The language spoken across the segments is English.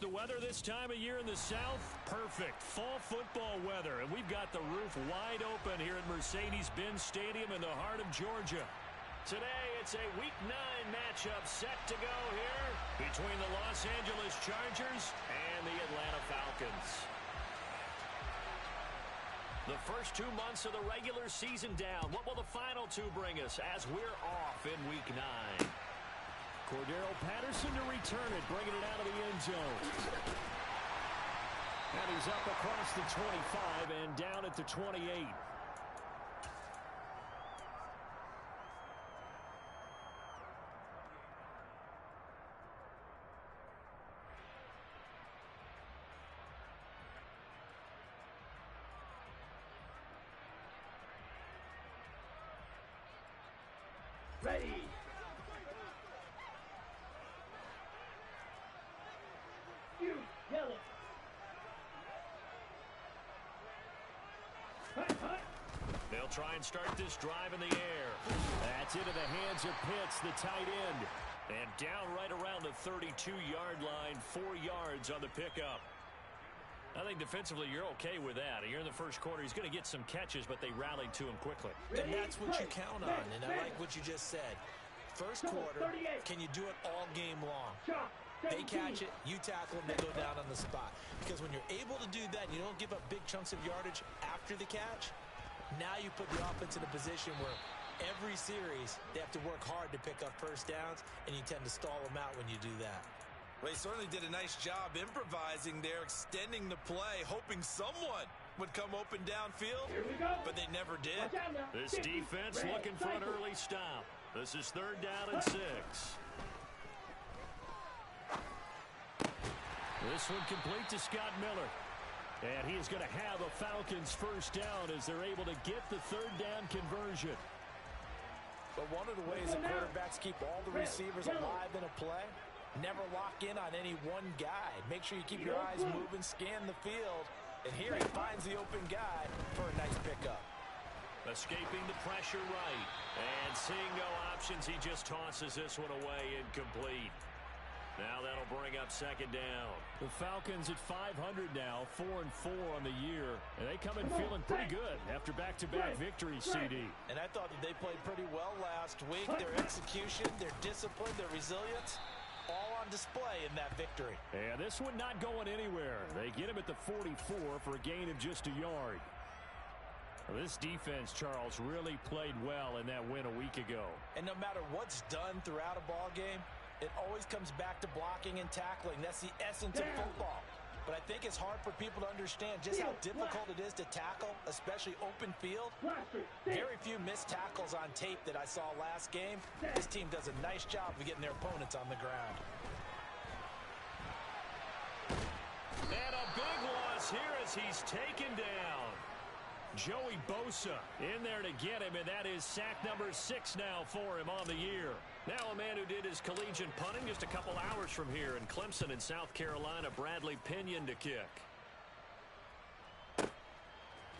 the weather this time of year in the South? Perfect. Fall football weather. And we've got the roof wide open here at Mercedes-Benz Stadium in the heart of Georgia. Today, it's a Week 9 matchup set to go here between the Los Angeles Chargers and the Atlanta Falcons. The first 2 months of the regular season down. What will the final 2 bring us as we're off in Week 9? Cordero Patterson to return it, bringing it out of the end zone. And he's up across the 25 and down at the 28. Ready. You yell it. They'll try and start this drive in the air. That's into the hands of Pitts, the tight end. And down right around the 32-yard line, 4 yards on the pickup. I think defensively you're okay with that. You're in the first quarter. He's going to get some catches, but they rallied to him quickly. And that's what you count on, and I like what you just said. First quarter, can you do it all game long? They catch it, you tackle them, they go down on the spot. Because when you're able to do that and you don't give up big chunks of yardage after the catch, now you put the offense in a position where every series they have to work hard to pick up first downs, and you tend to stall them out when you do that. Well, he certainly did a nice job improvising there, extending the play, hoping someone would come open downfield, but they never did. This defense looking for an early stop. This is 3rd down and 6. This one complete to Scott Miller. And he's going to have a Falcons first down as they're able to get the 3rd down conversion. But one of the ways the quarterbacks keep all the receivers alive in a play, never lock in on any one guy. Make sure you keep your eyes moving, scan the field. And here he finds the open guy for a nice pickup. Escaping the pressure right. And seeing no options, he just tosses this one away incomplete. Now that'll bring up 2nd down. The Falcons at 500 now, 4-4 on the year. And they come in feeling pretty good after back-to-back victories, CD. And I thought that they played pretty well last week. Their execution, their discipline, their resilience, all on display in that victory. And this one not going anywhere. They get him at the 44 for a gain of just a yard. This defense, Charles, really played well in that win a week ago. And no matter what's done throughout a ball game, it always comes back to blocking and tackling. That's the essence of football. But I think it's hard for people to understand just how difficult it is to tackle, especially open field. Very few missed tackles on tape that I saw last game. This team does a nice job of getting their opponents on the ground. And a big loss here as he's taken down. Joey Bosa in there to get him, and that is sack number 6 now for him on the year. Now a man who did his collegiate punting just a couple hours from here in Clemson in South Carolina, Bradley Pinion to kick.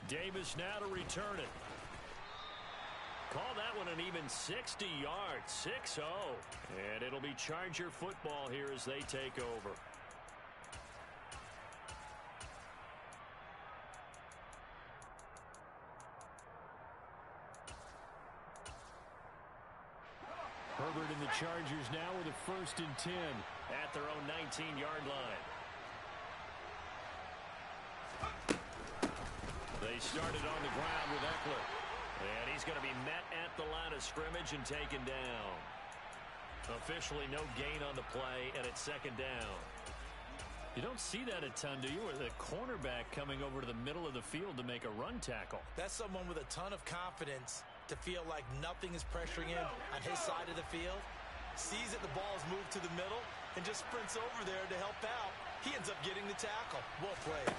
Davis now to return it. Call that one an even 60 yards, 6-0. And it'll be Charger football here as they take over. Herbert and the Chargers now with a 1st and 10 at their own 19-yard line. They started on the ground with Eckler. And he's going to be met at the line of scrimmage and taken down. Officially no gain on the play, and it's 2nd down. You don't see that a ton, do you? Or the cornerback coming over to the middle of the field to make a run tackle. That's someone with a ton of confidence to feel like nothing is pressuring him on his side of the field. Sees that the ball is moved to the middle and just sprints over there to help out. He ends up getting the tackle. Well played.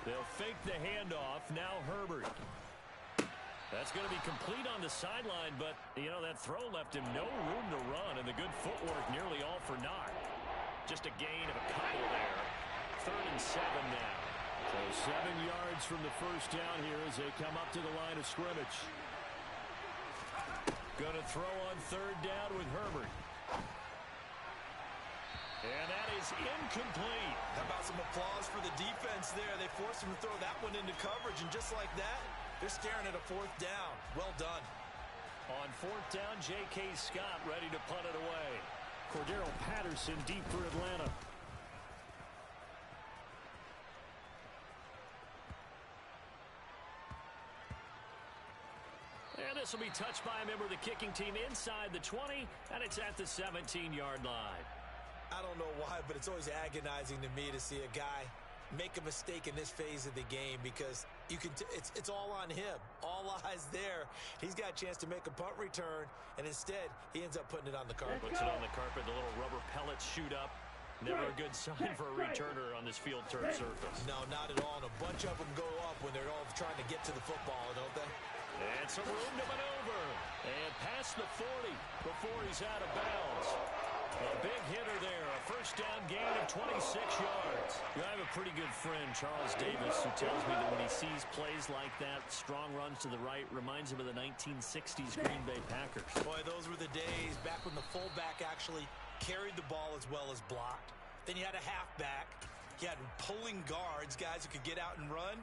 They'll fake the handoff. Now Herbert. That's going to be complete on the sideline, but, you know, that throw left him no room to run, and the good footwork nearly all for naught. Just a gain of a couple there. 3rd and 7 now. So 7 yards from the first down here as they come up to the line of scrimmage. Going to throw on 3rd down with Herbert. And that is incomplete. How about some applause for the defense there? They forced him to throw that one into coverage, and just like that, they're staring at a fourth down. Well done. On fourth down, J.K. Scott ready to punt it away. Cordero Patterson deep for Atlanta. And this will be touched by a member of the kicking team inside the 20, and it's at the 17-yard line. I don't know why, but it's always agonizing to me to see a guy make a mistake in this phase of the game, because you can it's all on him. All eyes there. He's got a chance to make a punt return, and instead he ends up putting it on the carpet. Puts it on the carpet, the little rubber pellets shoot up. Never a good sign for a returner on this field turf surface. No, not at all. And a bunch of them go up when they're all trying to get to the football, don't they? And some room to maneuver. And past the 40 before he's out of bounds. A big hitter there. A first down gain of 26 yards. I have a pretty good friend, Charles Davis, who tells me that when he sees plays like that, strong runs to the right, reminds him of the 1960s Green Bay Packers. Boy, those were the days back when the fullback actually carried the ball as well as blocked. Then you had a halfback. You had pulling guards, guys who could get out and run.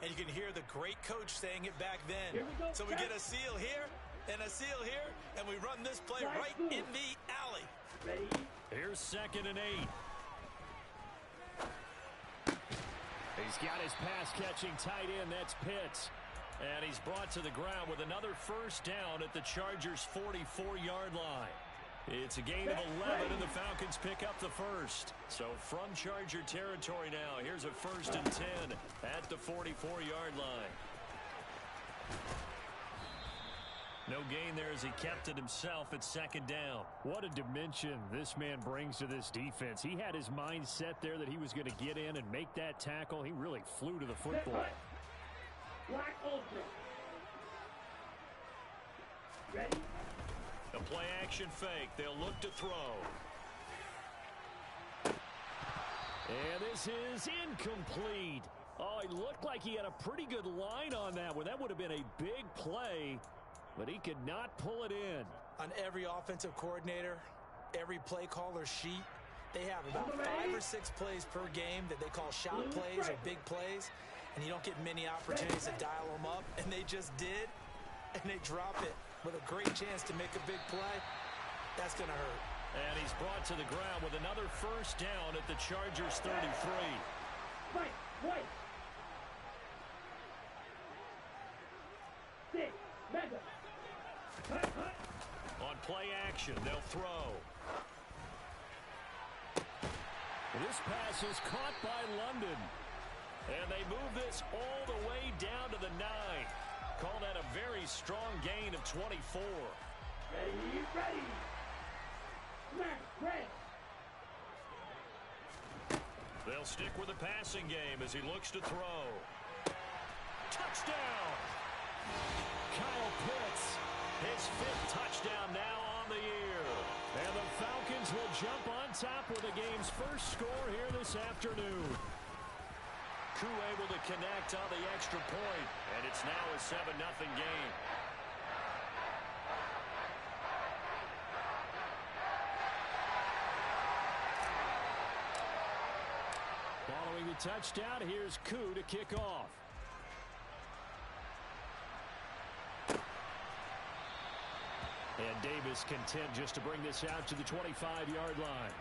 And you can hear the great coach saying it back then. So we get a seal here and a seal here, and we run this play right in the alley. Ready? Here's 2nd and 8. He's got his pass-catching tight end. That's Pitts. And he's brought to the ground with another first down at the Chargers' 44-yard line. It's a gain of 11, and the Falcons pick up the first. So from Charger territory now, here's a 1st and 10 at the 44-yard line. No gain there as he kept it himself at 2nd down. What a dimension this man brings to this defense. He had his mind set there that he was going to get in and make that tackle. He really flew to the football. Black Ultra. Ready? A play-action fake. They'll look to throw. And this is incomplete. Oh, he looked like he had a pretty good line on that one. That would have been a big play, but he could not pull it in. On every offensive coordinator, every play caller sheet, they have about 5 or 6 plays per game that they call shot plays or big plays, and you don't get many opportunities to dial them up, and they just did, and they drop it with a great chance to make a big play. That's going to hurt. And he's brought to the ground with another first down at the Chargers' 33. Right. 6, mega. On play action, they'll throw. This pass is caught by London. And they move this all the way down to the 9. Call that a very strong gain of 24. Ready. Red. They'll stick with the passing game as he looks to throw. Touchdown! Kyle Pitts, his 5th touchdown now on the year. And the Falcons will jump on top with the game's first score here this afternoon. Koo able to connect on the extra point, and it's now a 7-0 game. Following the touchdown, here's Koo to kick off. And Davis content just to bring this out to the 25-yard line.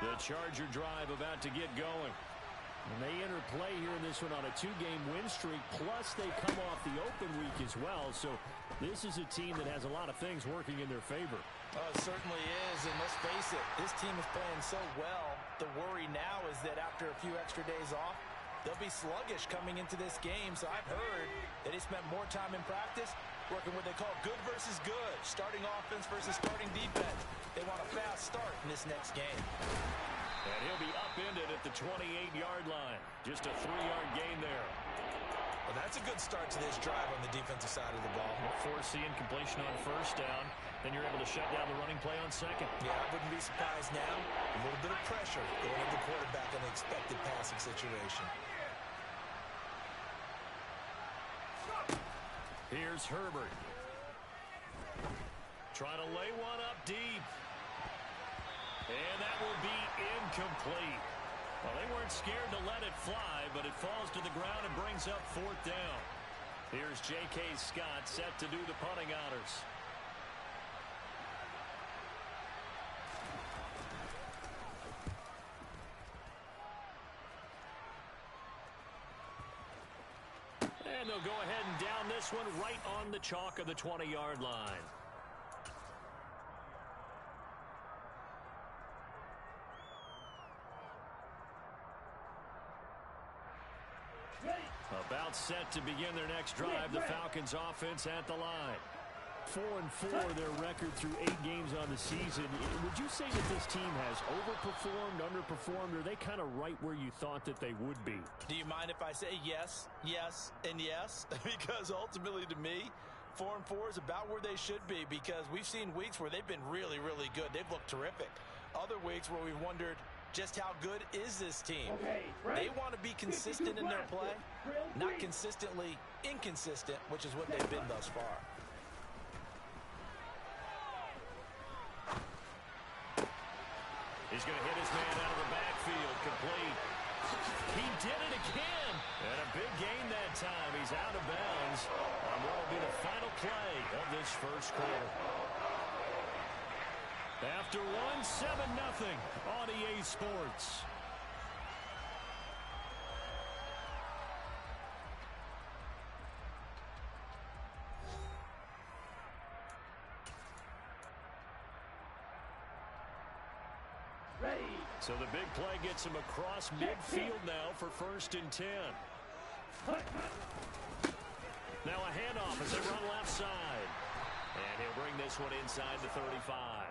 The Charger drive about to get going. And they enter play here in this one on a 2-game win streak, plus they come off the open week as well. So this is a team that has a lot of things working in their favor. Oh, it certainly is, and let's face it, this team is playing so well. The worry now is that after a few extra days off, they'll be sluggish coming into this game. So I've heard that they spent more time in practice working what they call good versus good, starting offense versus starting defense. They want a fast start in this next game. And he'll be upended at the 28-yard line. Just a 3-yard gain there. Well, that's a good start to this drive on the defensive side of the ball. Force the incompletion on first down. Then you're able to shut down the running play on second. Yeah, I wouldn't be surprised now. A little bit of pressure going at the quarterback in an expected passing situation. Here's Herbert. Trying to lay one up deep. And that will be incomplete. Well, they weren't scared to let it fly, but it falls to the ground and brings up 4th down. Here's J.K. Scott set to do the punting honors. And they'll go ahead and down this one right on the chalk of the 20-yard line. About set to begin their next drive. The Falcons offense at the line. 4-4 their record through 8 games on the season. Would you say that this team has overperformed, underperformed, or are they kind of right where you thought that they would be? Do you mind if I say yes, yes, and yes? Because ultimately to me, 4-4 is about where they should be, because we've seen weeks where they've been really, really good. They've looked terrific. Other weeks where we've wondered just how good is this team. They want to be consistent in their play, not consistently inconsistent, which is what they've been thus far. He's going to hit his man out of the backfield. Complete. He did it again. And a big gain that time. He's out of bounds on what will be the final play of this first quarter. After 1, 7-0 on EA Sports. Ready. So the big play gets him across midfield now for 1st and 10. Now a handoff as they run left side. And he'll bring this one inside the 35.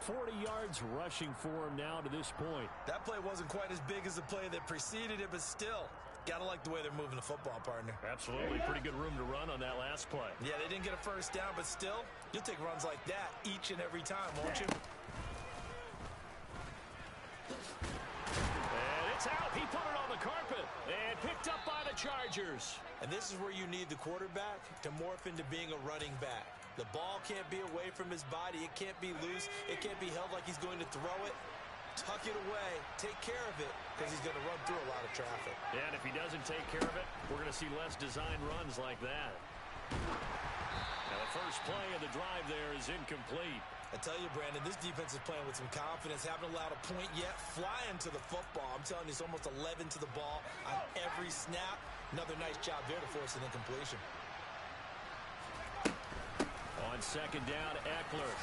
40 yards rushing for him now to this point. That play wasn't quite as big as the play that preceded it, but still, gotta like the way they're moving the football, partner. Absolutely. Pretty good room to run on that last play. Yeah, they didn't get a first down, but still, you'll take runs like that each and every time, won't you? And it's out. He put it on the carpet and picked up by the Chargers. And this is where you need the quarterback to morph into being a running back. The ball can't be away from his body. It can't be loose. It can't be held like he's going to throw it. Tuck it away. Take care of it, because he's going to run through a lot of traffic. Yeah, and if he doesn't take care of it, we're going to see less design runs like that. Now the first play of the drive there is incomplete. I tell you, Brandon, this defense is playing with some confidence. Haven't allowed a point yet. Flying to the football. I'm telling you, it's almost 11 to the ball on every snap. Another nice job there to force an incompletion. On 2nd down, Eckler.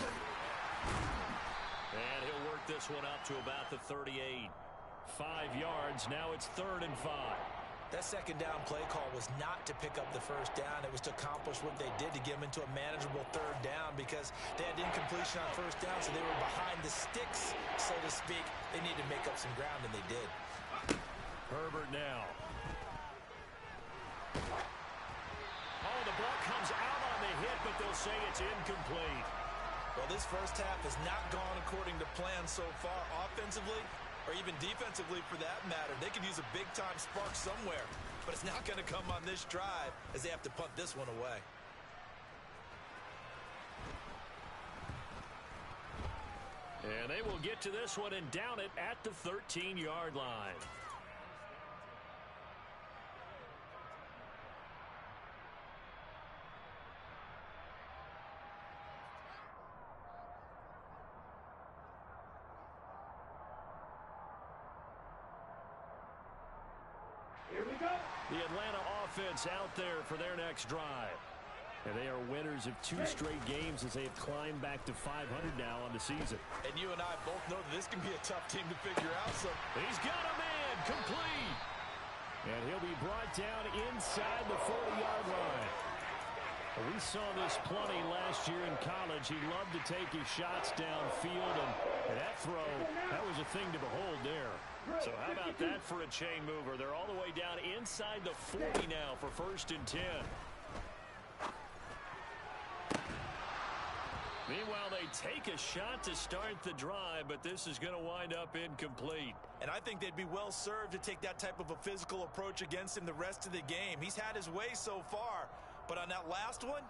And he'll work this one up to about the 38. 5 yards. Now it's 3rd and 5. That 2nd down play call was not to pick up the first down. It was to accomplish what they did, to get them into a manageable 3rd down, because they had incompletion on first down, so they were behind the sticks, so to speak. They needed to make up some ground, and they did. Herbert now. Oh, the ball comes out on the hit, but they'll say it's incomplete. Well, this first half has not gone according to plan so far, offensively or even defensively for that matter. They could use a big-time spark somewhere, but it's not going to come on this drive as they have to punt this one away. And they will get to this one and down it at the 13-yard line. Here we go. The Atlanta offense out there for their next drive. And they are winners of 2 straight games as they have climbed back to 500 now on the season. And you and I both know that this can be a tough team to figure out. So he's got a man complete. And he'll be brought down inside the 40-yard line. We saw this plenty last year in college. He loved to take his shots downfield, and that throw, that was a thing to behold there. So how about that for a chain mover? They're all the way down inside the 40 now for 1st and 10. Meanwhile, they take a shot to start the drive, but this is going to wind up incomplete. And I think they'd be well served to take that type of a physical approach against him the rest of the game. He's had his way so far, But on that last one,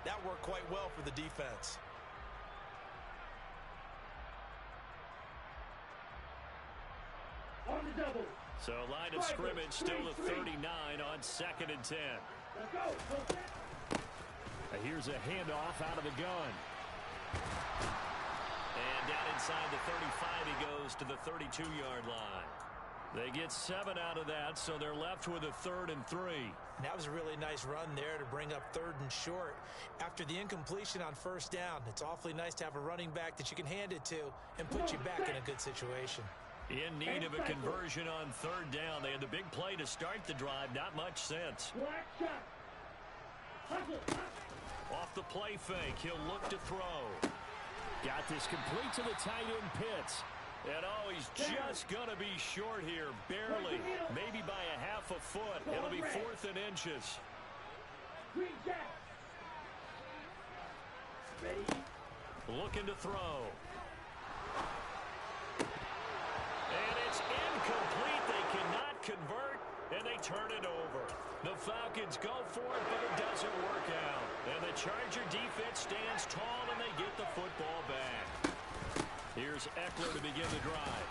that worked quite well for the defense. On the double. So line of scrimmage still at 39 on 2nd and 10. Let's go. Here's a handoff out of the gun. And down inside the 35 he goes to the 32-yard line. They get 7 out of that, so they're left with a 3rd and 3. And that was a really nice run there to bring up 3rd and short. After the incompletion on 1st down, it's awfully nice to have a running back that you can hand it to and put you back in a good situation. In need of a conversion on 3rd down. They had the big play to start the drive. Not much sense. Black shot. Hustle. Off the play fake, he'll look to throw. Got this complete to the tight end Pitts. And he's just going to be short here, barely. Maybe by a half a foot. It'll be 4th and inches. Green jack. Ready. Looking to throw. And it's incomplete. They cannot convert, and they turn it over. The Falcons go for it, but it doesn't work out. And the Charger defense stands tall, and they get the football back. Here's Eckler to begin the drive.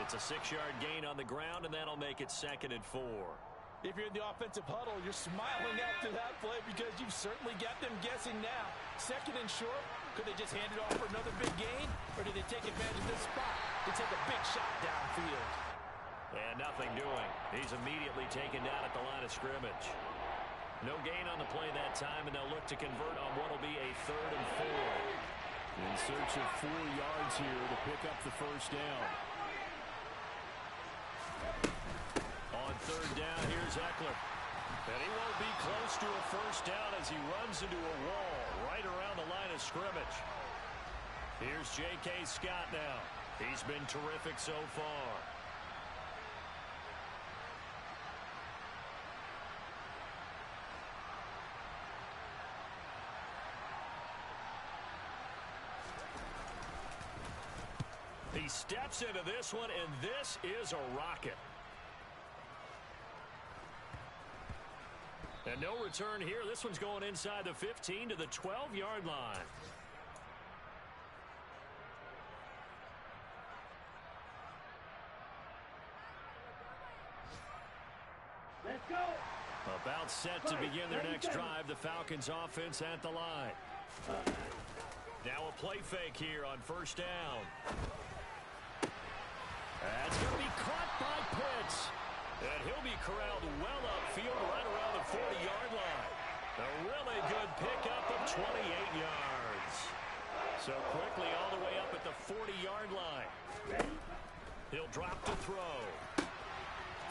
It's a 6-yard gain on the ground, and that'll make it 2nd and 4. If you're in the offensive huddle, you're smiling after that play because you've certainly got them guessing now. 2nd and short, could they just hand it off for another big gain, or do they take advantage of this spot to take a big shot downfield? And nothing doing. He's immediately taken down at the line of scrimmage. No gain on the play that time, and they'll look to convert on what will be a 3rd and 4. In search of 4 yards here to pick up the 1st down. On 3rd down, here's Eckler. And he won't be close to a 1st down as he runs into a wall right around the line of scrimmage. Here's J.K. Scott now. He's been terrific so far. He steps into this one, and this is a rocket. And no return here. This one's going inside the 15 to the 12-yard line. Let's go. About set to begin their next drive. The Falcons offense at the line. Now a play fake here on 1st down. That's going to be caught by Pitts. And he'll be corralled well upfield right around the 40-yard line. A really good pickup of 28 yards. So quickly all the way up at the 40-yard line. He'll drop to throw.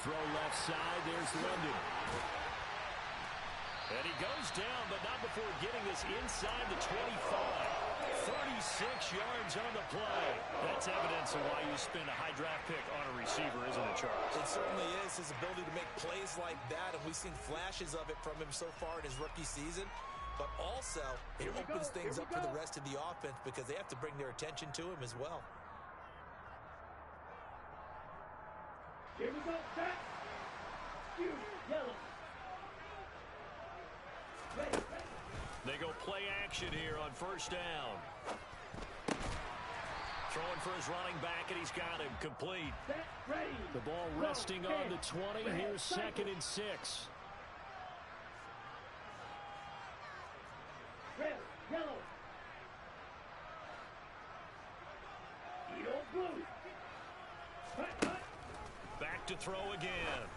Throw left side. There's London. And he goes down, but not before getting this inside the 25. 36 yards on the play. That's evidence of why you spend a high draft pick on a receiver, isn't it, Charles? It certainly is. His ability to make plays like that, and we've seen flashes of it from him so far in his rookie season. But also, it opens things up for the rest of the offense because they have to bring their attention to him as well. Here we go. Back. Yellow. Ready. They go play action here on 1st down. Throwing for his running back, and he's got him complete. Set, ready. The ball resting on the 20. Here's 2nd and 6. Red, yellow. Yellow, blue. Cut. Back to throw again.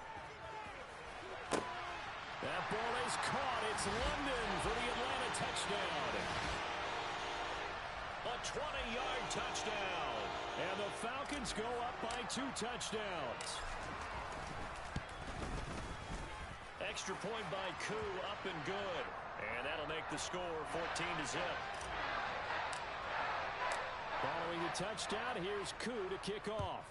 That ball is caught. It's London for the Atlanta touchdown. A 20-yard touchdown. And the Falcons go up by 2 touchdowns. Extra point by Koo, up and good. And that'll make the score 14-0. Following the touchdown, here's Koo to kick off.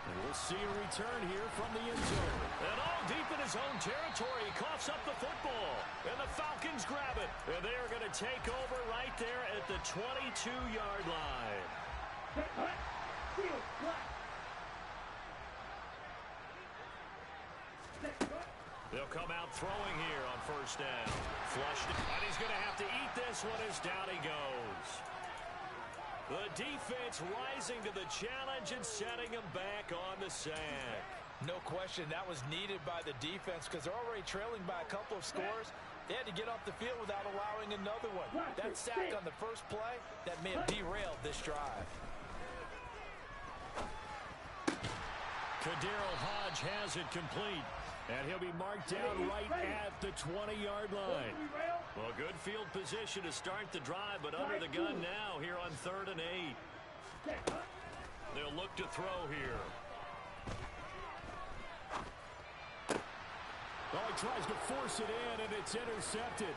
And we'll see a return here from the end zone. And all deep in his own territory, he coughs up the football. And the Falcons grab it. And they are going to take over right there at the 22-yard line. They'll come out throwing here on first down. Flushed, and he's going to have to eat this one as down he goes. The defense rising to the challenge and setting him back on the sack. No question, that was needed by the defense because they're already trailing by a couple of scores. They had to get off the field without allowing another one. That sack on the first play, that may have derailed this drive. Kadarrell Hodge has it complete. And he'll be marked down right at the 20-yard line. Well, good field position to start the drive, but under the gun now here on 3rd and 8. They'll look to throw here. Oh, he tries to force it in, and it's intercepted.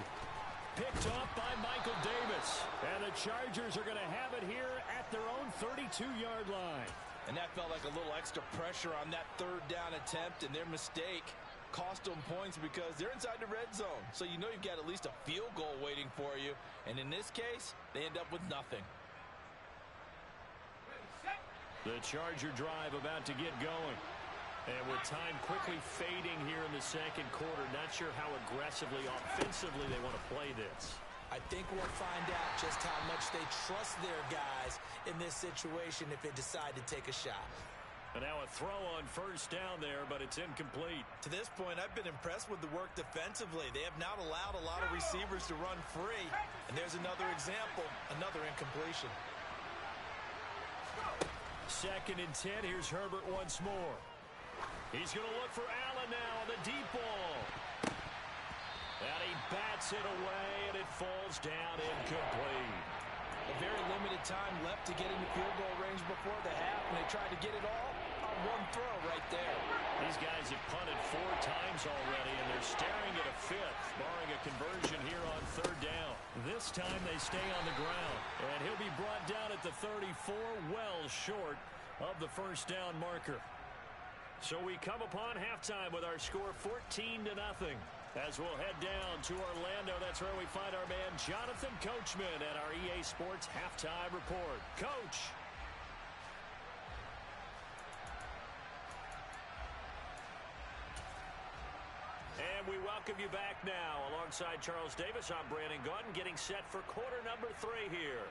Picked off by Michael Davis. And the Chargers are going to have it here at their own 32-yard line. And that felt like a little extra pressure on that 3rd down attempt, and their mistake cost them points because they're inside the red zone. So you know you've got at least a field goal waiting for you. And in this case, they end up with nothing. The Charger drive about to get going. And with time quickly fading here in the second quarter, not sure how aggressively, offensively they want to play this. I think we'll find out just how much they trust their guys in this situation if they decide to take a shot. And now a throw on first down there, but it's incomplete. To this point, I've been impressed with the work defensively. They have not allowed a lot of receivers to run free. And there's another example, another incompletion. 2nd and 10. Here's Herbert once more. He's going to look for Allen now on the deep ball. And he bats it away, and it falls down incomplete. A very limited time left to get into field goal range before the half, and they tried to get it all on one throw right there. These guys have punted 4 times already, and they're staring at a 5th, barring a conversion here on 3rd down. This time they stay on the ground, and he'll be brought down at the 34, well short of the first down marker. So we come upon halftime with our score 14-0. As we'll head down to Orlando, that's where we find our man Jonathan Coachman at our EA Sports Halftime Report. Coach. And we welcome you back now. Alongside Charles Davis, I'm Brandon Gaudin, getting set for quarter number 3 here.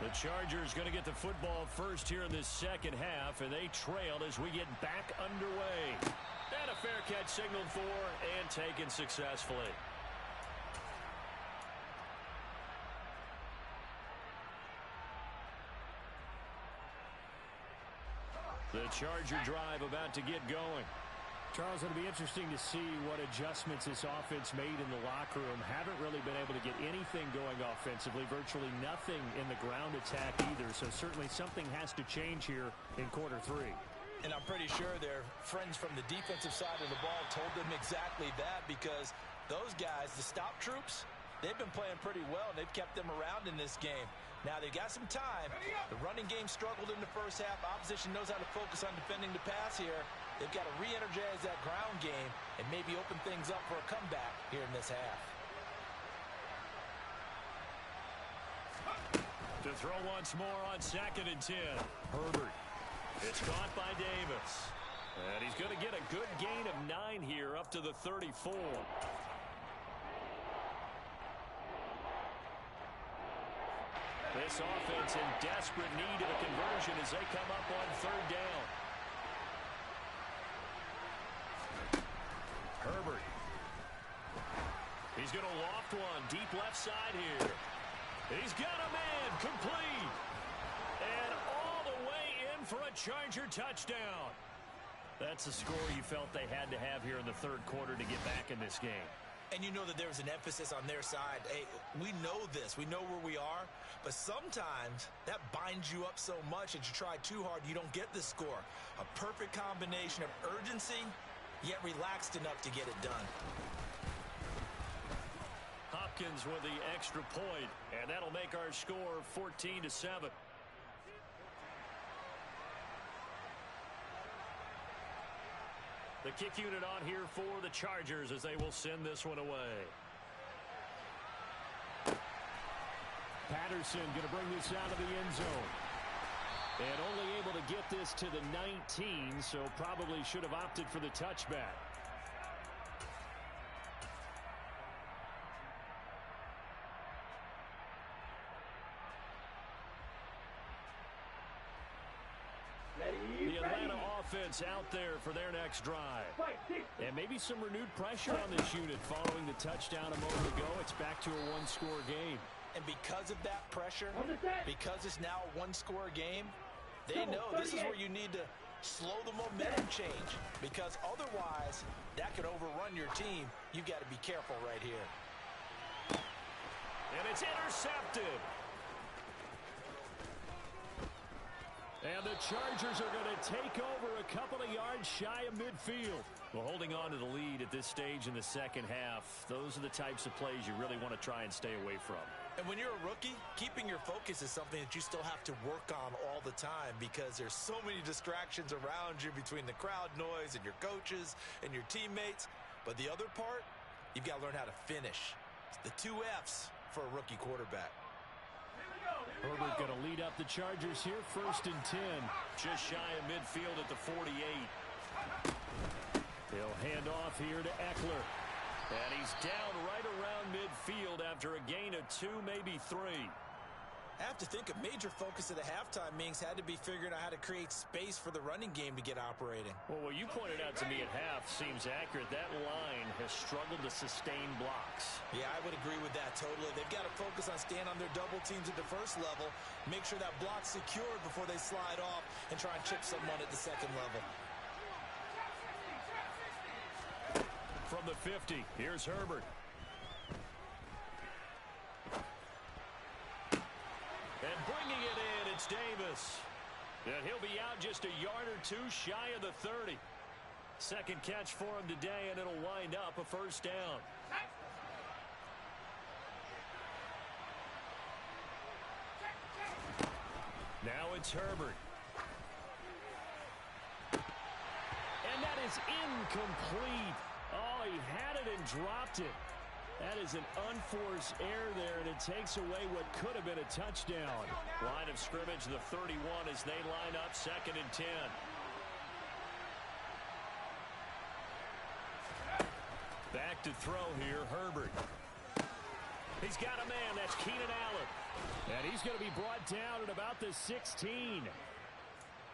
The Chargers going to get the football first here in this second half, and they trailed as we get back underway. And a fair catch signaled for and taken successfully. The Charger drive about to get going. Charles, it'll be interesting to see what adjustments this offense made in the locker room. Haven't really been able to get anything going offensively, virtually nothing in the ground attack either. So certainly something has to change here in quarter 3. And I'm pretty sure their friends from the defensive side of the ball told them exactly that, because those guys, the stop troops, they've been playing pretty well, and they've kept them around in this game. Now, they've got some time. The running game struggled in the first half. Opposition knows how to focus on defending the pass here. They've got to re-energize that ground game and maybe open things up for a comeback here in this half. To throw once more on 2nd and 10. Herbert. It's caught by Davis. And he's going to get a good gain of 9 here up to the 34. This offense in desperate need of a conversion as they come up on 3rd down. Herbert. He's going to loft one deep left side here. He's got a man complete. And all the way in for a Charger touchdown. That's the score you felt they had to have here in the 3rd quarter to get back in this game. And you know that there's an emphasis on their side. Hey, we know this. We know where we are. But sometimes that binds you up so much that you try too hard, you don't get the score. A perfect combination of urgency, yet relaxed enough to get it done. Hopkins with the extra point, and that'll make our score 14-7. The kick unit on here for the Chargers as they will send this one away. Patterson going to bring this out of the end zone. And only able to get this to the 19, so probably should have opted for the touchback. The Atlanta offense out there for their next drive. And maybe some renewed pressure on this unit following the touchdown a moment ago. It's back to a one-score game. And because of that pressure, because it's now a one-score game, they know this is where you need to slow the momentum change. Because otherwise, that could overrun your team. You've got to be careful right here. And it's intercepted. And the Chargers are going to take over a couple of yards shy of midfield. Well, holding on to the lead at this stage in the second half, those are the types of plays you really want to try and stay away from. And when you're a rookie, keeping your focus is something that you still have to work on all the time because there's so many distractions around you between the crowd noise and your coaches and your teammates. But the other part, you've got to learn how to finish. It's the 2 F's for a rookie quarterback. Herbert going to lead up the Chargers here, 1st and 10. Just shy of midfield at the 48. They'll hand off here to Eckler. And he's down right around midfield after a gain of 2, maybe 3. I have to think a major focus of the halftime meetings had to be figuring out how to create space for the running game to get operating. Well, what you pointed out to me at half seems accurate. That line has struggled to sustain blocks. Yeah, I would agree with that totally. They've got to focus on staying on their double teams at the first level, make sure that block's secured before they slide off and try and chip someone at the second level. From the 50, here's Herbert. And bringing it in, it's Davis. And he'll be out just a yard or 2 shy of the 30. Second catch for him today, and it'll wind up a first down. Now it's Herbert. And that is incomplete. Oh, he had it and dropped it. That is an unforced error there, and it takes away what could have been a touchdown. Line of scrimmage, the 31 as they line up, 2nd and 10. Back to throw here, Herbert. He's got a man, that's Keenan Allen. And he's going to be brought down at about the 16.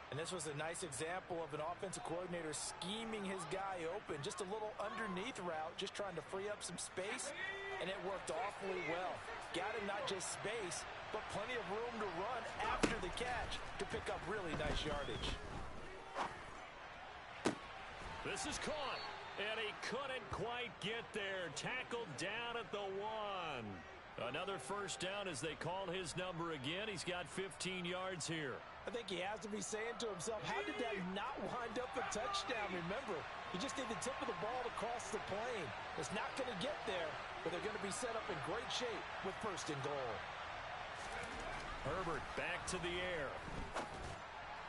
And this was a nice example of an offensive coordinator scheming his guy open. Just a little underneath route, just trying to free up some space, and it worked awfully well. Got him not just space, but plenty of room to run after the catch to pick up really nice yardage. This is caught, and he couldn't quite get there. Tackled down at the 1. Another first down as they call his number again. He's got 15 yards here. I think he has to be saying to himself, how did that not wind up a touchdown? Remember, he just need the tip of the ball to cross the plane. It's not going to get there, but they're going to be set up in great shape with 1st and goal. Herbert back to the air.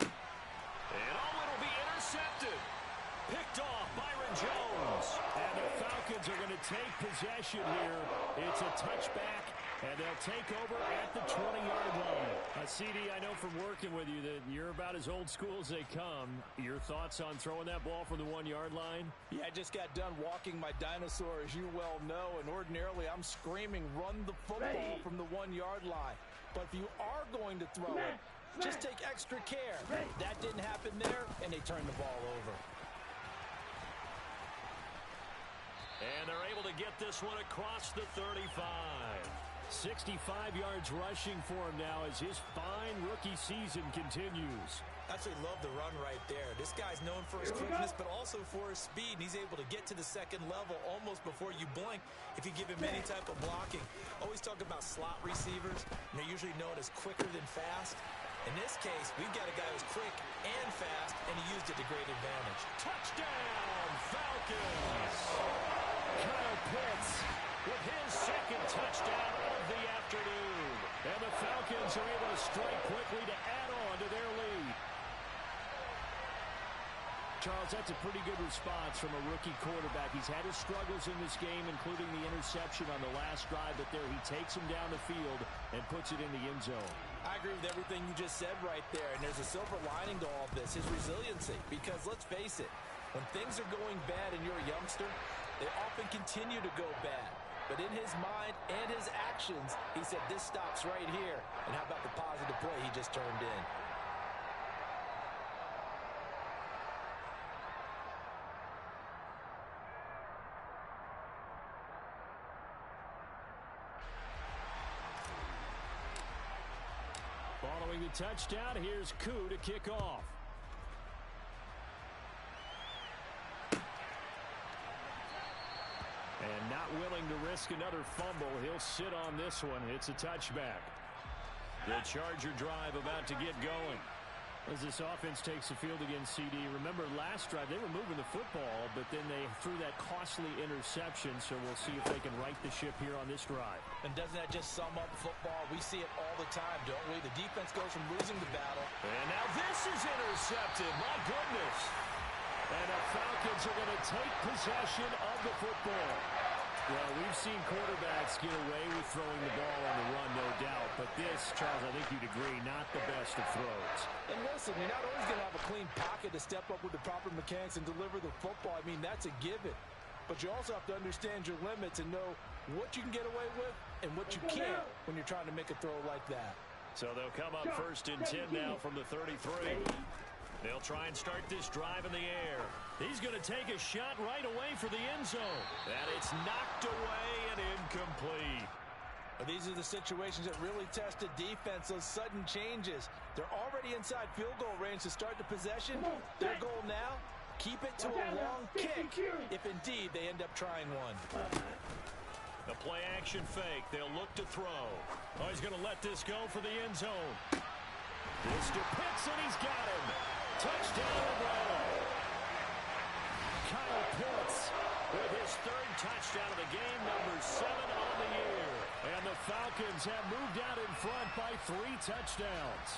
And it'll be intercepted. Picked off Byron Jones. And the Falcons are going to take possession here. It's a touchback, and they'll take over at the 20-yard line. CD, I know from working with you that you're about as old school as they come. Your thoughts on throwing that ball from the 1-yard line? Yeah, I just got done walking my dinosaur, as you well know, and ordinarily I'm screaming, run the football from the 1-yard line. But if you are going to throw it, just take extra care. That didn't happen there, and they turned the ball over. And they're able to get this one across the 35. 65 yards rushing for him now as his fine rookie season continues. Absolutely love the run right there. This guy's known for his quickness, but also for his speed. And he's able to get to the second level almost before you blink if you give him any type of blocking. Always talk about slot receivers. And they're usually known as quicker than fast. In this case, we've got a guy who's quick and fast, and he used it to great advantage. Touchdown, Falcons! Kyle Pitts with his second touchdown of the afternoon. And the Falcons are able to strike quickly to add on to their lead. Charles, that's a pretty good response from a rookie quarterback. He's had his struggles in this game, including the interception on the last drive, but there he takes him down the field and puts it in the end zone. I agree with everything you just said right there, and there's a silver lining to all of this, his resiliency. Because let's face it, when things are going bad and you're a youngster, they often continue to go bad. But in his mind and his actions, he said, this stops right here. And how about the positive play he just turned in? Following the touchdown, here's Koo to kick off. And not willing to risk another fumble, he'll sit on this one. It's a touchback. The Charger drive about to get going. As this offense takes the field against CD, remember last drive they were moving the football, but then they threw that costly interception, so we'll see if they can right the ship here on this drive. And doesn't that just sum up football? We see it all the time, don't we? The defense goes from losing the battle. And now this is intercepted. My goodness. And the Falcons are going to take possession of the football. Well, we've seen quarterbacks get away with throwing the ball on the run, no doubt. But this, Charles, I think you'd agree, not the best of throws. And listen, you're not always going to have a clean pocket to step up with the proper mechanics and deliver the football. I mean, that's a given. But you also have to understand your limits and know what you can get away with and what you can't when you're trying to make a throw like that. So they'll come up 1st and 10 now from the 33. They'll try and start this drive in the air. He's going to take a shot right away for the end zone. And it's knocked away and incomplete. These are the situations that really test a defense, those sudden changes. They're already inside field goal range to start the possession. Their goal now, keep it to a long kick if indeed they end up trying one. The play action fake. They'll look to throw. Oh, he's going to let this go for the end zone. This to Pitts, and he's got him. Touchdown, Atlanta. Kyle Pitts with his 3rd touchdown of the game, number 7 on the year. And the Falcons have moved out in front by 3 touchdowns.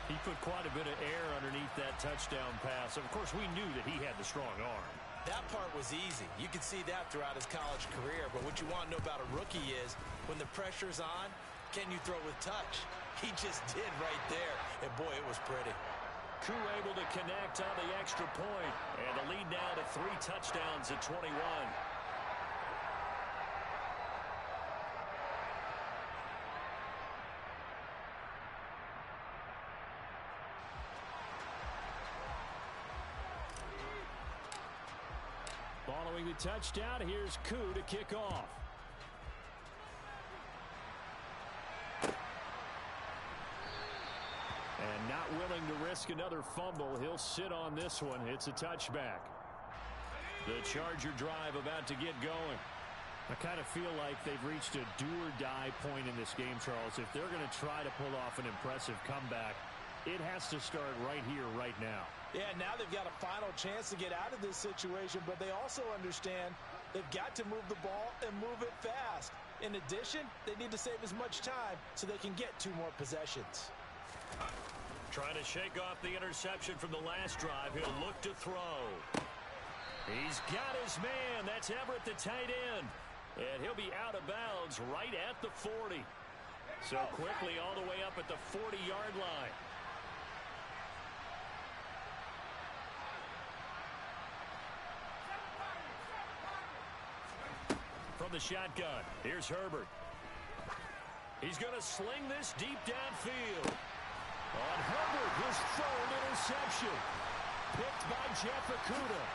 He put quite a bit of air underneath that touchdown pass. Of course, we knew that he had the strong arm. That part was easy. You could see that throughout his college career. But what you want to know about a rookie is when the pressure's on, can you throw with touch? He just did right there. And, boy, it was pretty. Koo able to connect on the extra point. And the lead now to 3 touchdowns at 21. Following the touchdown, here's Koo to kick off. And not willing to risk another fumble, he'll sit on this one. It's a touchback. The Charger drive about to get going. I kind of feel like they've reached a do-or-die point in this game, Charles. If they're going to try to pull off an impressive comeback, it has to start right here, right now. Yeah, now they've got a final chance to get out of this situation, but they also understand they've got to move the ball and move it fast. In addition, they need to save as much time so they can get 2 more possessions. Trying to shake off the interception from the last drive. He'll look to throw. He's got his man. That's Everett, the tight end. And he'll be out of bounds right at the 40. So quickly all the way up at the 40-yard line. From the shotgun, here's Herbert. He's going to sling this deep downfield. On Herbert, his 3rd interception. Picked by Jeff Okudah.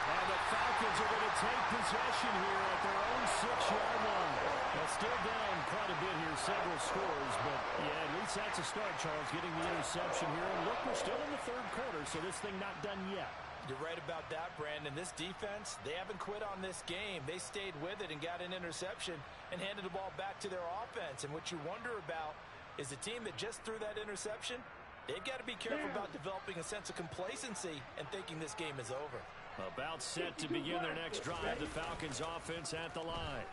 And the Falcons are going to take possession here at their own 6-yard line. Well, still down quite a bit here, several scores. But, yeah, at least that's a start, Charles, getting the interception here. And look, we're still in the 3rd quarter, so this thing not done yet. You're right about that, Brandon. This defense, they haven't quit on this game. They stayed with it and got an interception and handed the ball back to their offense. And what you wonder about is the team that just threw that interception, they've got to be careful about developing a sense of complacency and thinking this game is over. About set to begin their next drive, the Falcons offense at the line.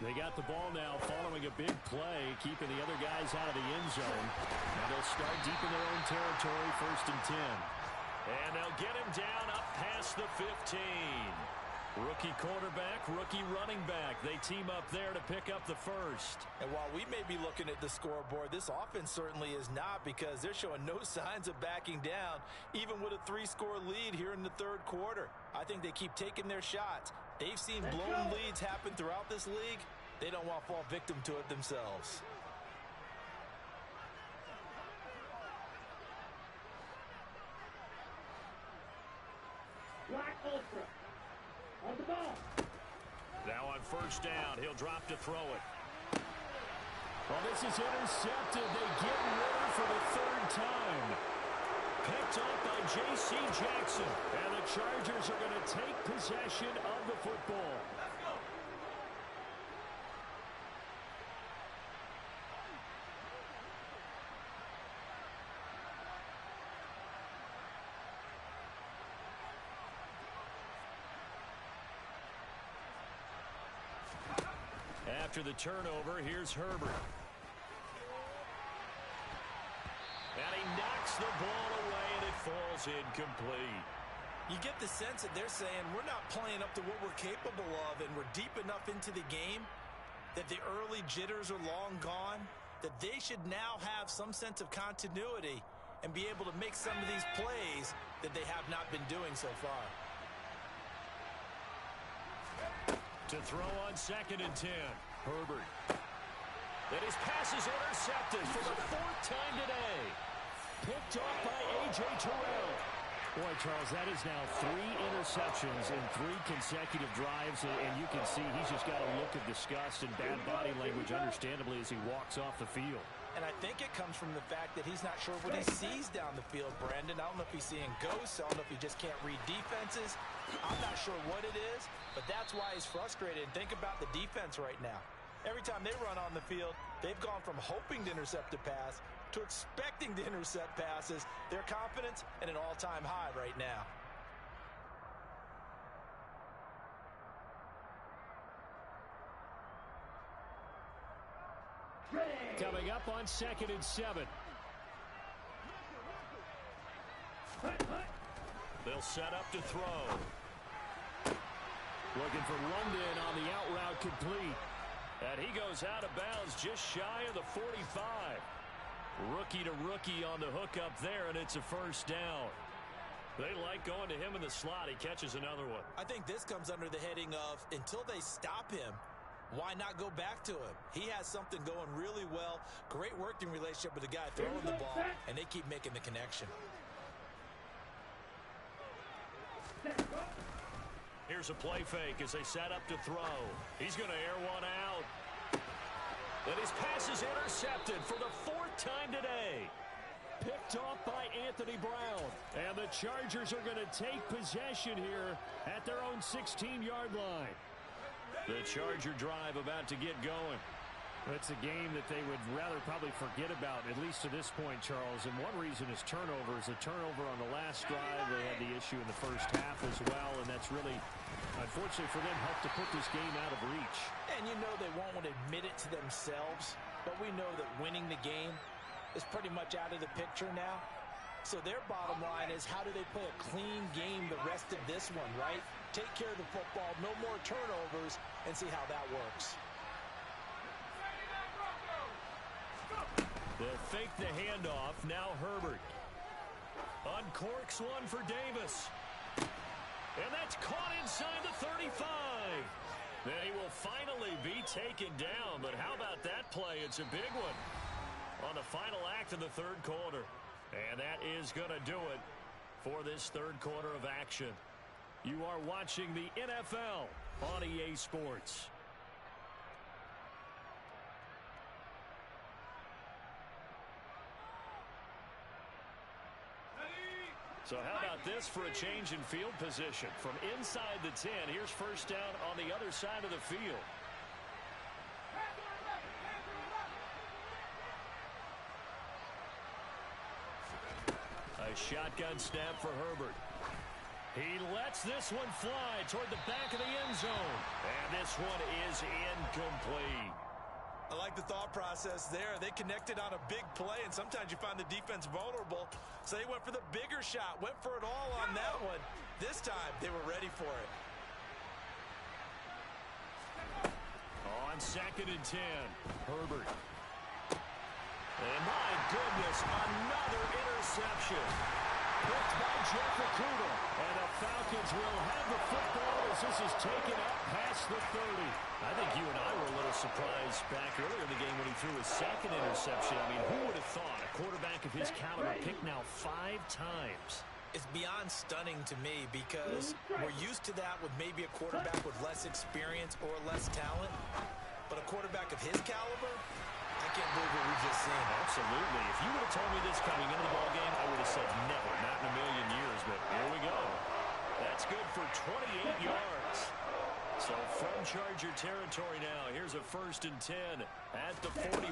They got the ball now following a big play, keeping the other guys out of the end zone. And they'll start deep in their own territory, 1st and 10. And they'll get him down up past the 15. Rookie quarterback, rookie running back. They team up there to pick up the first. And while we may be looking at the scoreboard, this offense certainly is not, because they're showing no signs of backing down, even with a 3-score lead here in the 3rd quarter. I think they keep taking their shots. They've seen blown leads happen throughout this league. They don't want to fall victim to it themselves. Black Ultra. On the ball. Now on 1st down, he'll drop to throw it. Well, this is intercepted. They get rid for the 3rd time. Picked up by J.C. Jackson. And the Chargers are going to take possession of the football. After the turnover, here's Herbert. And he knocks the ball away, and it falls incomplete. You get the sense that they're saying we're not playing up to what we're capable of, and we're deep enough into the game that the early jitters are long gone, that they should now have some sense of continuity and be able to make some of these plays that they have not been doing so far. To throw on 2nd and 10. Herbert. And his pass is intercepted for the 4th time today. Picked off by A.J. Terrell. Boy, Charles, that is now 3 interceptions in 3 consecutive drives, and you can see he's just got a look of disgust and bad body language, understandably, as he walks off the field. And I think it comes from the fact that he's not sure what he sees down the field, Brandon. I don't know if he's seeing ghosts. I don't know if he just can't read defenses. I'm not sure what it is, but that's why he's frustrated. Think about the defense right now. Every time they run on the field, they've gone from hoping to intercept a pass to expecting to intercept passes. Their confidence at an all-time high right now. Coming up on 2nd and 7. They'll set up to throw. Looking for London on the out route, complete. And he goes out of bounds just shy of the 45. Rookie to rookie on the hook up there, and it's a 1st down. They like going to him in the slot. He catches another one. I think this comes under the heading of, until they stop him, why not go back to him? He has something going really well. Great working relationship with the guy throwing the ball, and they keep making the connection. Here's a play fake as they set up to throw. He's going to air one out. And his pass is intercepted for the 4th time today. Picked off by Anthony Brown. And the Chargers are going to take possession here at their own 16-yard line. The Charger drive about to get going. It's a game that they would rather probably forget about, at least to this point, Charles. And one reason is turnovers. A turnover on the last drive. They had the issue in the 1st half as well, and that's really, unfortunately for them, helped to put this game out of reach. And you know they won't want to admit it to themselves, but we know that winning the game is pretty much out of the picture now. So their bottom line is, how do they play a clean game the rest of this one, right? Take care of the football, no more turnovers, and see how that works. They'll fake the handoff. Now Herbert. Uncorks one for Davis. And that's caught inside the 35. Then he will finally be taken down. But how about that play? It's a big one on the final act of the 3rd quarter. And that is going to do it for this 3rd quarter of action. You are watching the NFL on EA Sports. So how about this for a change in field position? From inside the 10, here's 1st down on the other side of the field. A shotgun snap for Herbert. He lets this one fly toward the back of the end zone. And this one is incomplete. I like the thought process there. They connected on a big play, and sometimes you find the defense vulnerable. So they went for the bigger shot, went for it all on that one. This time, they were ready for it. On 2nd and 10, Herbert. And my goodness, another interception. Picked by Jeff Okuda. And the Falcons will have the football as this is taken up past the 30. I think you and I were a little surprised back earlier in the game when he threw his 2nd interception. I mean, who would have thought a quarterback of his caliber picked now 5 times? It's beyond stunning to me because we're used to that with maybe a quarterback with less experience or less talent. But a quarterback of his caliber, I can't believe what we've just seen. Absolutely. If you would have told me this coming into the ballgame, I would have said never, not in a million years. But here we go. That's good for 28 yards. So from Charger territory now, here's a 1st and 10 at the 41.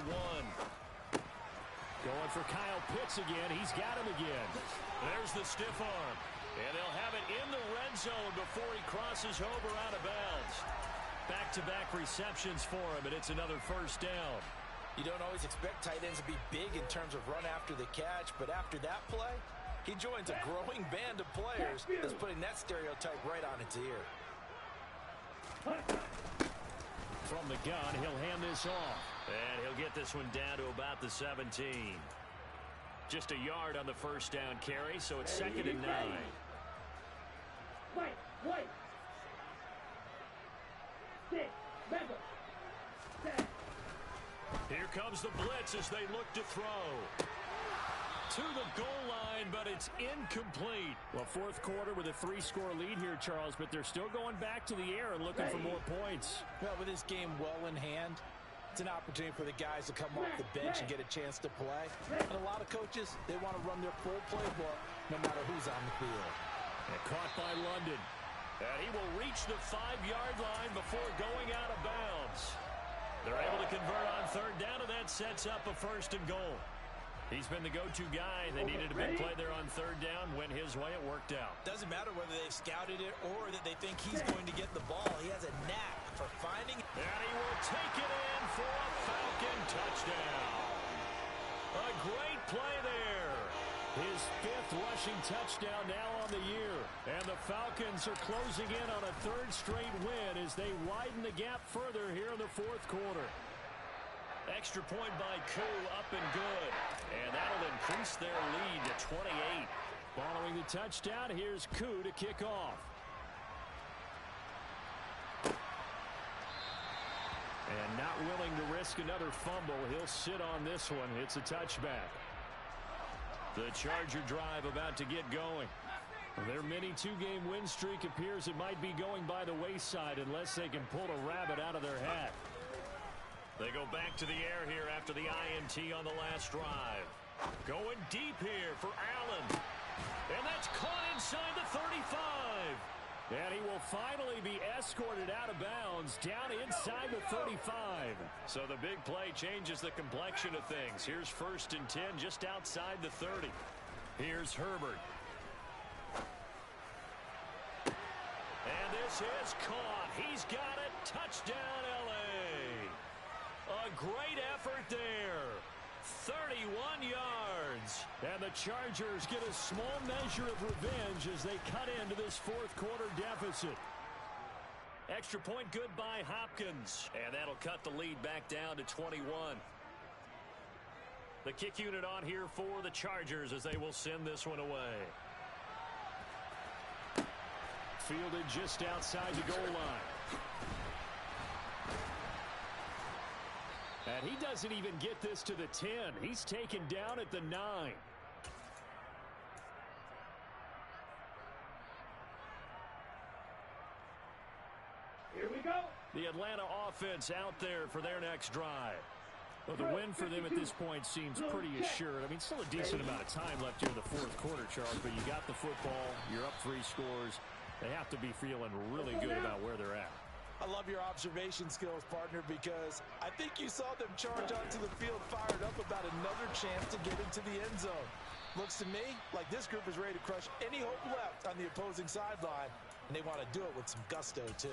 Going for Kyle Pitts again. He's got him again. There's the stiff arm. And they'll have it in the red zone before he crosses over out of bounds. Back-to-back receptions for him, and it's another 1st down. You don't always expect tight ends to be big in terms of run after the catch, but after that play, he joins a growing band of players that's putting that stereotype right on its ear. From the gun, he'll hand this off. And he'll get this one down to about the 17. Just a yard on the 1st down carry, so it's 2nd and 9. Wait. 6, member. 10. Here comes the blitz as they look to throw. To the goal line, but it's incomplete. Well, 4th quarter with a 3-score lead here, Charles, but they're still going back to the air and looking for more points. Well, with this game well in hand, it's an opportunity for the guys to come off the bench and get a chance to play. And a lot of coaches, they want to run their full playbook no matter who's on the field. And caught by London. And he will reach the 5-yard line before going out of bounds. They're able to convert on 3rd down, and that sets up a 1st and goal. He's been the go-to guy. They needed a big play there on 3rd down. Went his way. It worked out. Doesn't matter whether they've scouted it or that they think he's going to get the ball. He has a knack for finding it. And he will take it in for a Falcon touchdown. A great play there. His 5th rushing touchdown now on the year. And the Falcons are closing in on a 3rd straight win as they widen the gap further here in the 4th quarter. Extra point by Koo, up and good. And that'll increase their lead to 28. Following the touchdown, here's Koo to kick off. And not willing to risk another fumble, he'll sit on this one. It's a touchback. The Charger drive about to get going. Their mini 2-game win streak appears it might be going by the wayside unless they can pull a rabbit out of their hat. They go back to the air here after the INT on the last drive. Going deep here for Allen. And that's caught inside the 35. And he will finally be escorted out of bounds down inside the 35. So the big play changes the complexion of things. Here's 1st and 10 just outside the 30. Here's Herbert. And this is caught. He's got it. Touchdown, L.A. A great effort there. 31 yards. And the Chargers get a small measure of revenge as they cut into this 4th quarter deficit. Extra point good by Hopkins. And that'll cut the lead back down to 21. The kick unit on here for the Chargers as they will send this one away. Fielded just outside the goal line. And he doesn't even get this to the 10. He's taken down at the 9. Here we go. The Atlanta offense out there for their next drive. Well, the win for them at this point seems pretty assured. I mean, still a decent amount of time left here in the 4th quarter, Charles, but you got the football, you're up 3 scores. They have to be feeling really good about where they're at. I love your observation skills, partner, because I think you saw them charge onto the field fired up about another chance to get into the end zone. Looks to me like this group is ready to crush any hope left on the opposing sideline, and they want to do it with some gusto, too.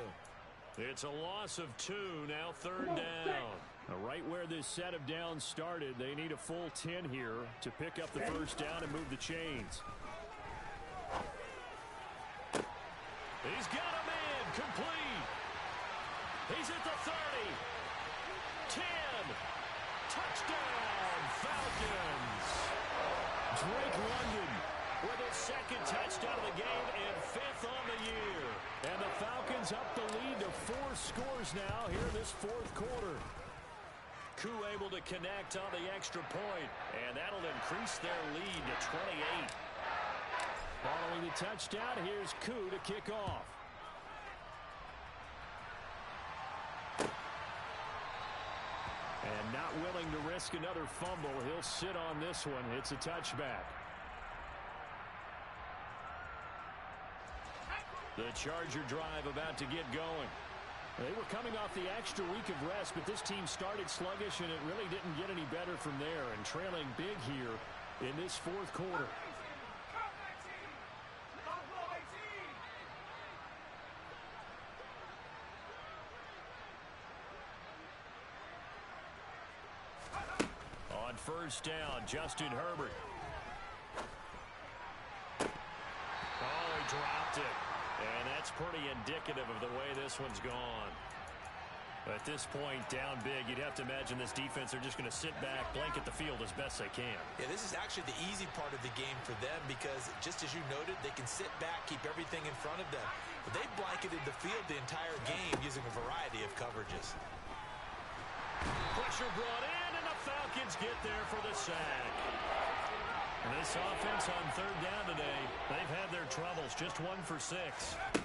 It's a loss of 2, now 3rd down. Right where this set of downs started, they need a full 10 here to pick up the first down and move the chains. He's got a man, complete. He's at the 30. 10. Touchdown, Falcons. Drake London with his 2nd touchdown of the game and 5th on the year. And the Falcons up the lead to 4 scores now here in this 4th quarter. Koo able to connect on the extra point, and that'll increase their lead to 28. Following the touchdown, here's Koo to kick off. And not willing to risk another fumble, he'll sit on this one. It's a touchback. The Charger drive about to get going. They were coming off the extra week of rest, but this team started sluggish, and it really didn't get any better from there, and trailing big here in this 4th quarter. On 1st down, Justin Herbert. Oh, he dropped it. And that's pretty indicative of the way this one's gone. At this point, down big, you'd have to imagine this defense are just going to sit back, blanket the field as best they can. Yeah, this is actually the easy part of the game for them because, just as you noted, they can sit back, keep everything in front of them. But they blanketed the field the entire game using a variety of coverages. Pressure brought in, and the Falcons get there for the sack. This offense on 3rd down today, they've had their troubles, just 1 for 6.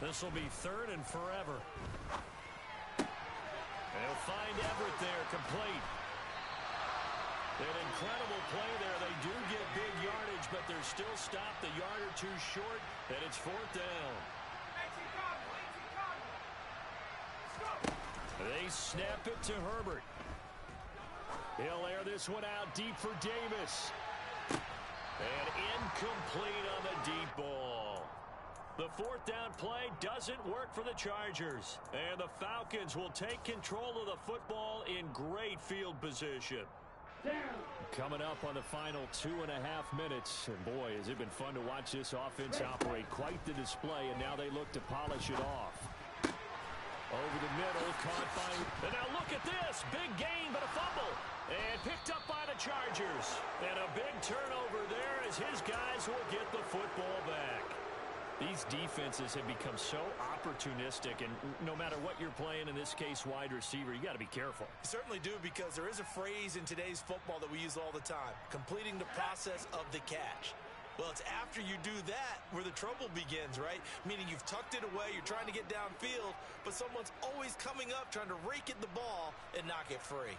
This will be 3rd and forever. They'll find Everett there, complete. An incredible play there. They do get big yardage, but they're still stopped a yard or 2 short, and it's 4th down. They snap it to Herbert. He'll air this one out deep for Davis. And incomplete on the deep ball. The 4th down play doesn't work for the Chargers. And the Falcons will take control of the football in great field position. Coming up on the final 2.5 minutes. And boy, has it been fun to watch this offense operate. Quite the display, and now they look to polish it off. Over the middle, caught by... And now look at this. Big gain, but a fumble. And picked up by the Chargers. And a big turnover there as his guys will get the football back. These defenses have become so opportunistic, and no matter what you're playing, in this case wide receiver, you got to be careful. You certainly do, because there is a phrase in today's football that we use all the time: completing the process of the catch. Well, it's after you do that where the trouble begins, right? Meaning you've tucked it away, you're trying to get downfield, but someone's always coming up trying to rake at the ball and knock it free.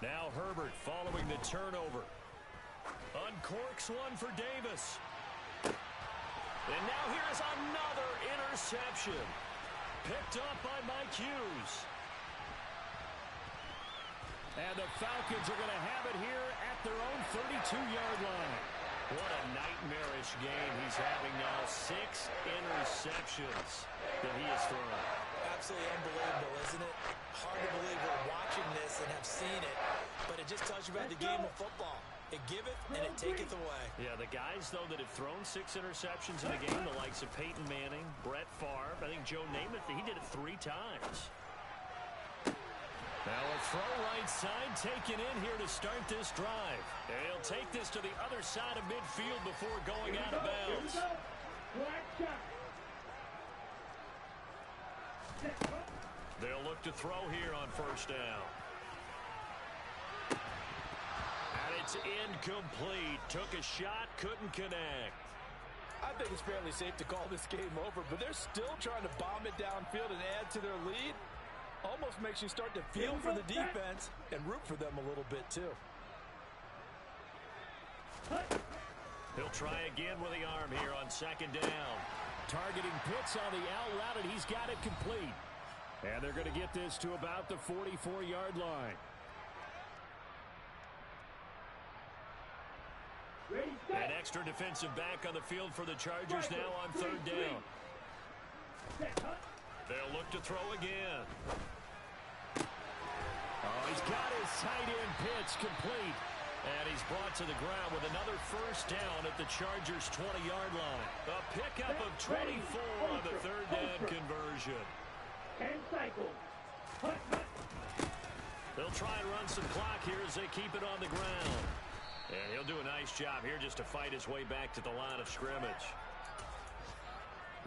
Now Herbert following the turnover. Uncorks one for Davis. And now here is another interception. Picked up by Mike Hughes. And the Falcons are going to have it here at their own 32-yard line. What a nightmarish game he's having now. 6 interceptions that he has thrown. Absolutely unbelievable, isn't it? Hard to believe we're watching this and have seen it, but it just tells you about the game of football. It giveth and it taketh away. Yeah, the guys, though, that have thrown 6 interceptions in a game, the likes of Peyton Manning, Brett Favre, I think Joe Namath, he did it 3 times. Now a throw right side taken in here to start this drive. And he'll take this to the other side of midfield before going out of bounds. They'll look to throw here on 1st down. And it's incomplete. Took a shot, couldn't connect. I think it's fairly safe to call this game over, but they're still trying to bomb it downfield and add to their lead. Almost makes you start to feel for the defense and root for them a little bit, too. He'll try again with the arm here on 2nd down. Targeting Pitts on the out route, and he's got it complete. And they're going to get this to about the 44-yard line. extra defensive back on the field for the Chargers now on third down. They'll look to throw again. Oh, he's got his tight end pitch complete. And he's brought to the ground with another first down at the Chargers' 20-yard line. A pickup of 24 on the third down conversion. 10 cycles. They'll try and run some clock here as they keep it on the ground. And he'll do a nice job here just to fight his way back to the line of scrimmage.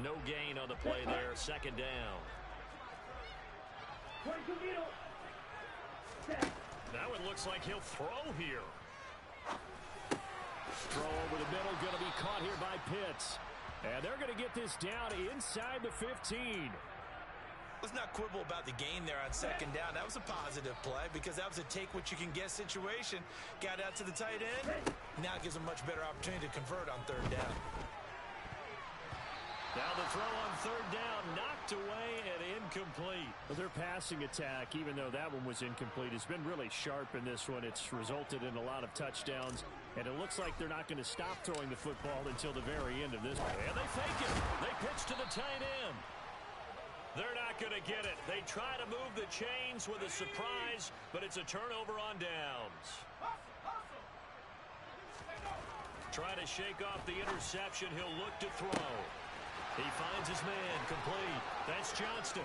No gain on the play there. Second down. Now it looks like he'll throw here. Throw over the middle, going to be caught here by Pitts. And they're going to get this down inside the 15. Let's not quibble about the gain there on second down. That was a positive play because that was a take-what-you-can-get situation. Got out to the tight end. Now it gives them much better opportunity to convert on third down. Now the throw on third down, knocked away and incomplete. Well, their passing attack, even though that one was incomplete, has been really sharp in this one. It's resulted in a lot of touchdowns, and it looks like they're not going to stop throwing the football until the very end of this one. And they fake it. They pitch to the tight end. They're not going to get it. They try to move the chains with a surprise, but it's a turnover on downs. Try to shake off the interception. He'll look to throw. He finds his man, complete. That's Johnston.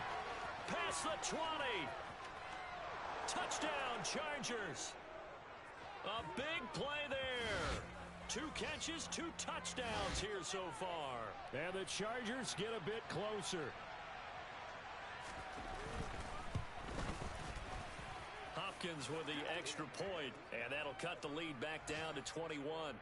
Past the 20. Touchdown, Chargers. A big play there. 2 catches, 2 touchdowns here so far. And the Chargers get a bit closer. Hopkins with the extra point, and that'll cut the lead back down to 21.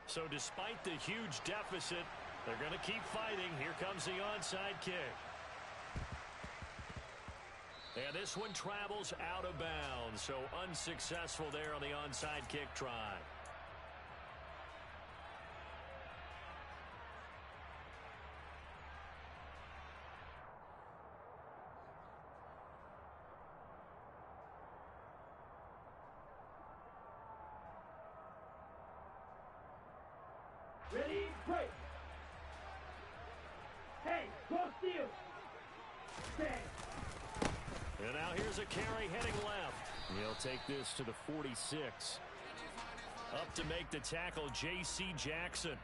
So despite the huge deficit, they're going to keep fighting. Here comes the onside kick. And this one travels out of bounds, so unsuccessful there on the onside kick try. Ready, break. Hey, cross field. Stand. And now here's a carry heading left. He'll take this to the 46. Up to make the tackle, J.C. Jackson.